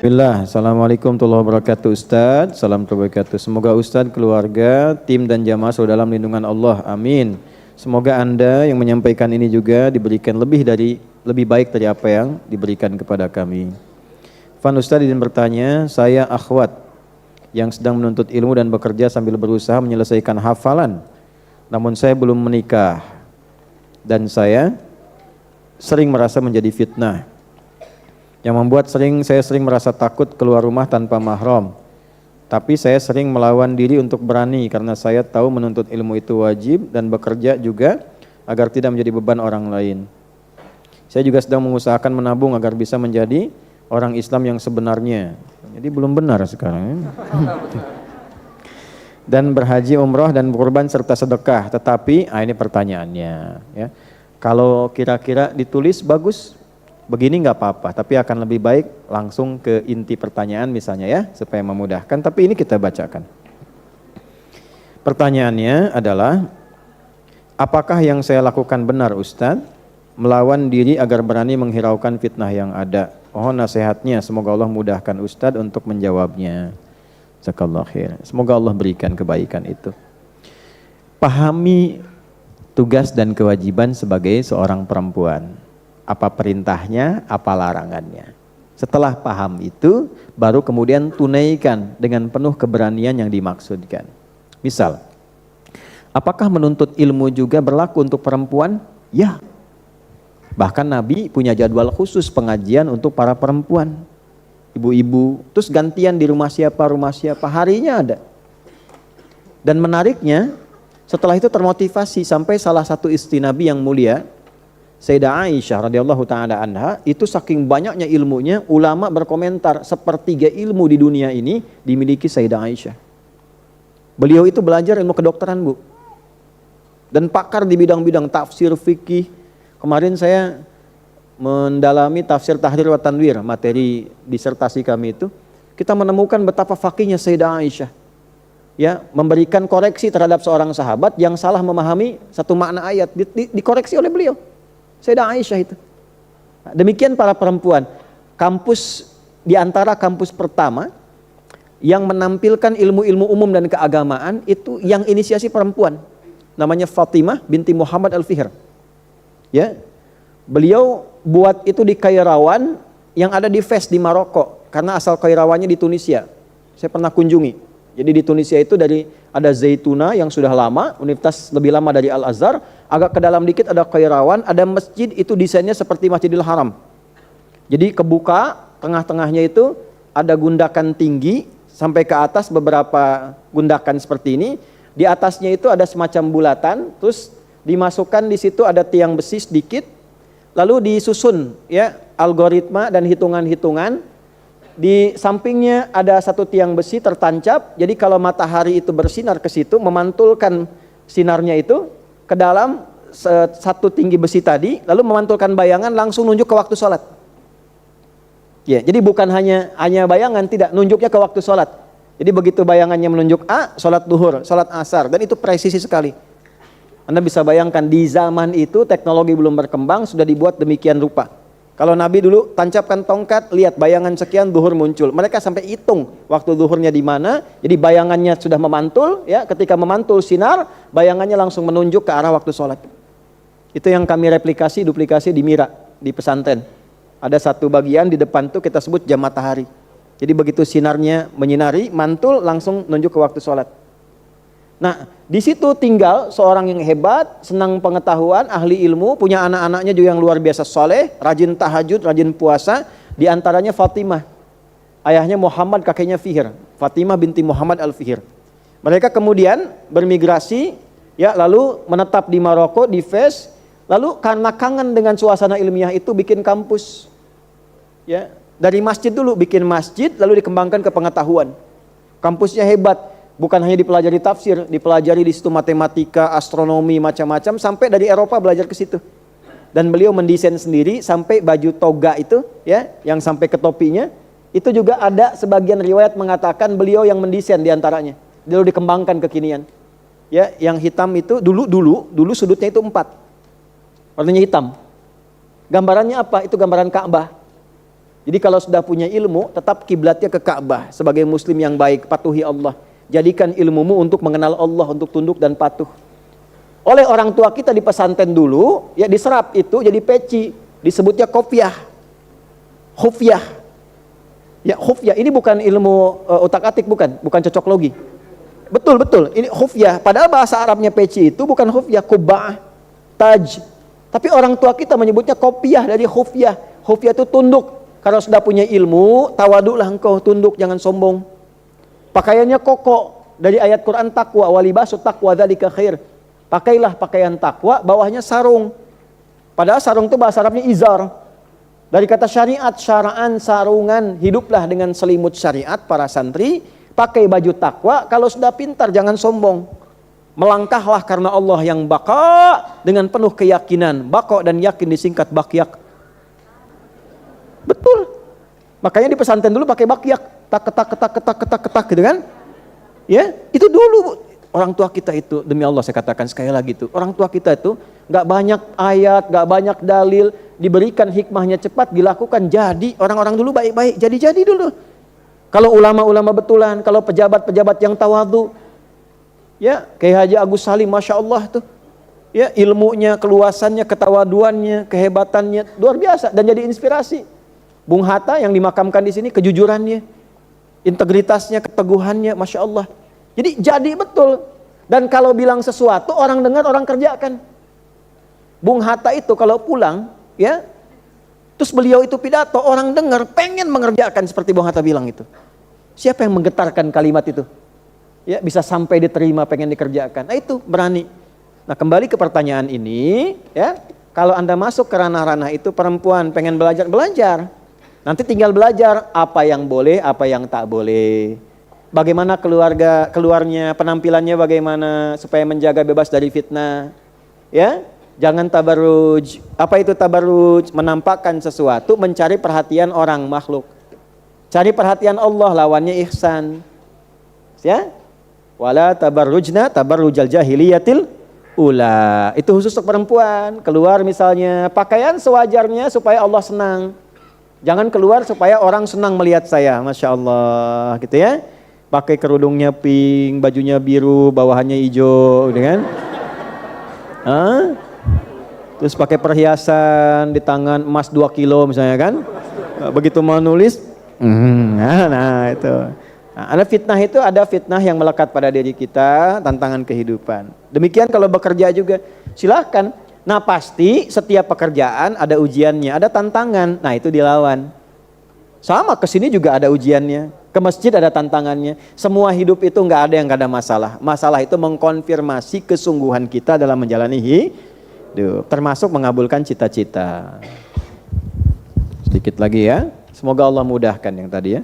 Bismillah, Assalamualaikum warahmatullahi wabarakatuh Ustaz. Salam wabarakatuh. Semoga Ustaz, keluarga, tim dan jamaah selalu dalam lindungan Allah. Amin. Semoga Anda yang menyampaikan ini juga diberikan lebih baik dari apa yang diberikan kepada kami. Fan Ustaz izin bertanya, saya akhwat yang sedang menuntut ilmu dan bekerja sambil berusaha menyelesaikan hafalan. Namun saya belum menikah dan saya sering merasa menjadi fitnah. Yang membuat saya sering merasa takut keluar rumah tanpa mahram. Tapi saya sering melawan diri untuk berani karena saya tahu menuntut ilmu itu wajib dan bekerja juga agar tidak menjadi beban orang lain. Saya juga sedang mengusahakan menabung agar bisa menjadi orang Islam yang sebenarnya. Jadi belum benar sekarang. Dan berhaji, umroh dan berkorban serta sedekah. Tetapi ini pertanyaannya. Ya. Kalau kira-kira ditulis bagus. Begini nggak apa-apa, tapi akan lebih baik langsung ke inti pertanyaan misalnya ya, supaya memudahkan. Tapi ini kita bacakan. Pertanyaannya adalah, apakah yang saya lakukan benar Ustadz? Melawan diri agar berani menghiraukan fitnah yang ada. Mohon nasihatnya, semoga Allah mudahkan Ustadz untuk menjawabnya. Jazakallahu khair. Semoga Allah berikan kebaikan itu. Pahami tugas dan kewajiban sebagai seorang perempuan. Apa perintahnya, apa larangannya. Setelah paham itu, baru kemudian tunaikan dengan penuh keberanian yang dimaksudkan. Misal, apakah menuntut ilmu juga berlaku untuk perempuan? Ya. Bahkan Nabi punya jadwal khusus pengajian untuk para perempuan. Ibu-ibu, terus gantian di rumah siapa, harinya ada. Dan menariknya, setelah itu termotivasi sampai salah satu istri Nabi yang mulia, Sayyidah Aisyah radhiyallahu taala anha, itu saking banyaknya ilmunya, ulama berkomentar sepertiga ilmu di dunia ini dimiliki Sayyidah Aisyah. Beliau itu belajar ilmu kedokteran, Bu. Dan pakar di bidang-bidang tafsir, fikih. Kemarin saya mendalami tafsir Tahrir wa Tanwir, materi disertasi kami itu, kita menemukan betapa faqihnya Sayyidah Aisyah. Ya, memberikan koreksi terhadap seorang sahabat yang salah memahami satu makna ayat, dikoreksi oleh beliau. Sayyidah Aisyah itu. Demikian para perempuan. Kampus di antara kampus pertama yang menampilkan ilmu-ilmu umum dan keagamaan itu yang inisiasi perempuan. Namanya Fatimah binti Muhammad Al-Fihr. Ya. Beliau buat itu di Kairawan yang ada di Fes di Maroko karena asal Kairawannya di Tunisia. Saya pernah kunjungi. Jadi di Tunisia itu ada Zaituna yang sudah lama, universitas lebih lama dari Al-Azhar, agak ke dalam dikit ada Kairawan, ada masjid itu desainnya seperti Masjidil Haram. Jadi kebuka, tengah-tengahnya itu ada gundakan tinggi sampai ke atas beberapa gundakan seperti ini. Di atasnya itu ada semacam bulatan, terus dimasukkan di situ ada tiang besi sedikit, lalu disusun ya algoritma dan hitungan-hitungan. Di sampingnya ada satu tiang besi tertancap, jadi kalau matahari itu bersinar ke situ, memantulkan sinarnya itu ke dalam satu tinggi besi tadi, lalu memantulkan bayangan langsung nunjuk ke waktu sholat. Ya, jadi bukan hanya bayangan, tidak, nunjuknya ke waktu sholat. Jadi begitu bayangannya menunjuk A, sholat duhur, sholat asar, dan itu presisi sekali. Anda bisa bayangkan di zaman itu teknologi belum berkembang, sudah dibuat demikian rupa. Kalau Nabi dulu tancapkan tongkat, lihat bayangan sekian duhur muncul. Mereka sampai hitung waktu duhurnya di mana. Jadi bayangannya sudah memantul, ya. Ketika memantul sinar, bayangannya langsung menunjuk ke arah waktu sholat. Itu yang kami duplikasi di Mira, di pesantren. Ada satu bagian di depan tuh kita sebut jam matahari. Jadi begitu sinarnya menyinari, mantul langsung menunjuk ke waktu sholat. Nah, di situ tinggal seorang yang hebat, senang pengetahuan, ahli ilmu, punya anak-anaknya juga yang luar biasa soleh, rajin tahajud, rajin puasa, di antaranya Fatimah. Ayahnya Muhammad, kakeknya Fihr. Fatimah binti Muhammad Al-Fihr. Mereka kemudian bermigrasi, ya, lalu menetap di Maroko, di Fes, lalu karena kangen dengan suasana ilmiah itu bikin kampus. Ya, dari masjid dulu bikin masjid, lalu dikembangkan ke pengetahuan. Kampusnya hebat. Bukan hanya dipelajari tafsir, dipelajari di situ matematika, astronomi, macam-macam, sampai dari Eropa belajar ke situ. Dan beliau mendesain sendiri sampai baju toga itu, ya, yang sampai ke topinya, itu juga ada sebagian riwayat mengatakan beliau yang mendesain diantaranya. Lalu dikembangkan kekinian. Ya, yang hitam itu dulu sudutnya itu 4, warnanya hitam. Gambarannya apa? Itu gambaran Ka'bah. Jadi kalau sudah punya ilmu, tetap kiblatnya ke Ka'bah. Sebagai muslim yang baik, patuhi Allah. Jadikan ilmumu untuk mengenal Allah, untuk tunduk dan patuh. Oleh orang tua kita di pesantren dulu, ya diserap itu jadi peci. Disebutnya kopiah. Khufyah. Ya khufyah, ini bukan ilmu utak-atik, bukan cocok logi. Betul, ini khufyah. Padahal bahasa Arabnya peci itu bukan khufyah, kubah, taj. Tapi orang tua kita menyebutnya kopiah dari khufyah. Khufyah itu tunduk. Kalau sudah punya ilmu, tawaduklah engkau, tunduk, jangan sombong. Pakaiannya koko, dari ayat Quran taqwa, walibasu taqwa dzalika khair. Pakailah pakaian takwa, bawahnya sarung. Padahal sarung itu bahasa Arabnya izar. Dari kata syariat, syara'an, sarungan, hiduplah dengan selimut syariat para santri, pakai baju takwa, kalau sudah pintar jangan sombong. Melangkahlah karena Allah yang baka dengan penuh keyakinan. Baka dan yakin disingkat bakyak. Betul. Makanya di pesantren dulu pakai bakyak, ketak gitu kan? Ya, itu dulu orang tua kita itu, demi Allah saya katakan sekali lagi itu, orang tua kita itu nggak banyak ayat, nggak banyak dalil, diberikan hikmahnya cepat dilakukan. Jadi orang-orang dulu baik-baik, jadi dulu. Kalau ulama-ulama betulan, kalau pejabat-pejabat yang tawadhu, ya kayak Haji Agus Salim, masya Allah tuh, ya ilmunya, keluasannya, ketawaduannya, kehebatannya luar biasa dan jadi inspirasi. Bung Hatta yang dimakamkan di sini, kejujurannya, integritasnya, keteguhannya, masya Allah. Jadi betul. Dan kalau bilang sesuatu, orang dengar, orang kerjakan. Bung Hatta itu kalau pulang, ya, terus beliau itu pidato, orang dengar, pengen mengerjakan seperti Bung Hatta bilang itu. Siapa yang menggetarkan kalimat itu? Ya, bisa sampai diterima, pengen dikerjakan. Nah itu berani. Nah kembali ke pertanyaan ini, ya, kalau Anda masuk ke ranah-ranah itu, perempuan pengen belajar. Nanti tinggal belajar apa yang boleh, apa yang tak boleh. Bagaimana keluarnya, penampilannya bagaimana supaya menjaga bebas dari fitnah. Ya, jangan tabarruj. Apa itu tabarruj? Menampakkan sesuatu, mencari perhatian orang makhluk. Cari perhatian Allah, lawannya ihsan. Ya? Wala tabarrujna tabarrujal jahiliyatil ula. Itu khusus untuk perempuan. Keluar misalnya pakaian sewajarnya supaya Allah senang. Jangan keluar supaya orang senang melihat saya, masya Allah, gitu ya. Pakai kerudungnya pink, bajunya biru, bawahannya hijau, gitu kan? Terus pakai perhiasan di tangan emas 2 kilo misalnya kan? Begitu mau nulis, nah itu. Nah, ada fitnah yang melekat pada diri kita, tantangan kehidupan. Demikian kalau bekerja juga, silahkan. Nah pasti setiap pekerjaan ada ujiannya, ada tantangan. Nah itu dilawan. Sama kesini juga ada ujiannya. Ke masjid ada tantangannya. Semua hidup itu nggak ada yang nggak ada masalah. Masalah itu mengkonfirmasi kesungguhan kita dalam menjalani hidup. Termasuk mengabulkan cita-cita. Sedikit lagi ya. Semoga Allah mudahkan yang tadi ya.